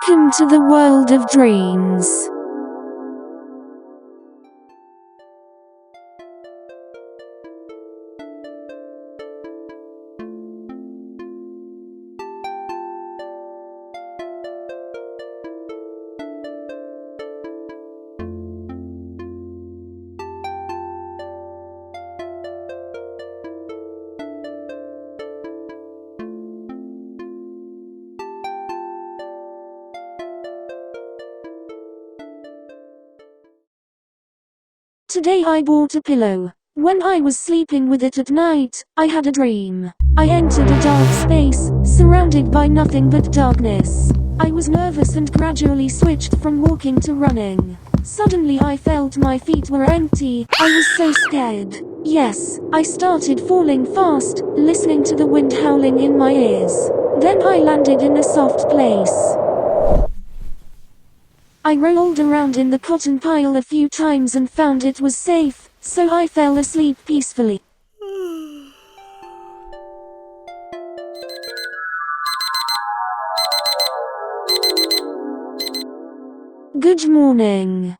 Welcome to the world of dreams. Today I bought a pillow. When I was sleeping with it at night, I had a dream. I entered a dark space, surrounded by nothing but darkness. I was nervous and gradually switched from walking to running. Suddenly I felt my feet were empty. I was so scared. Yes, I started falling fast, listening to the wind howling in my ears. Then I landed in a soft place. I rolled around in the cotton pile a few times and found it was safe, so I fell asleep peacefully. Good morning.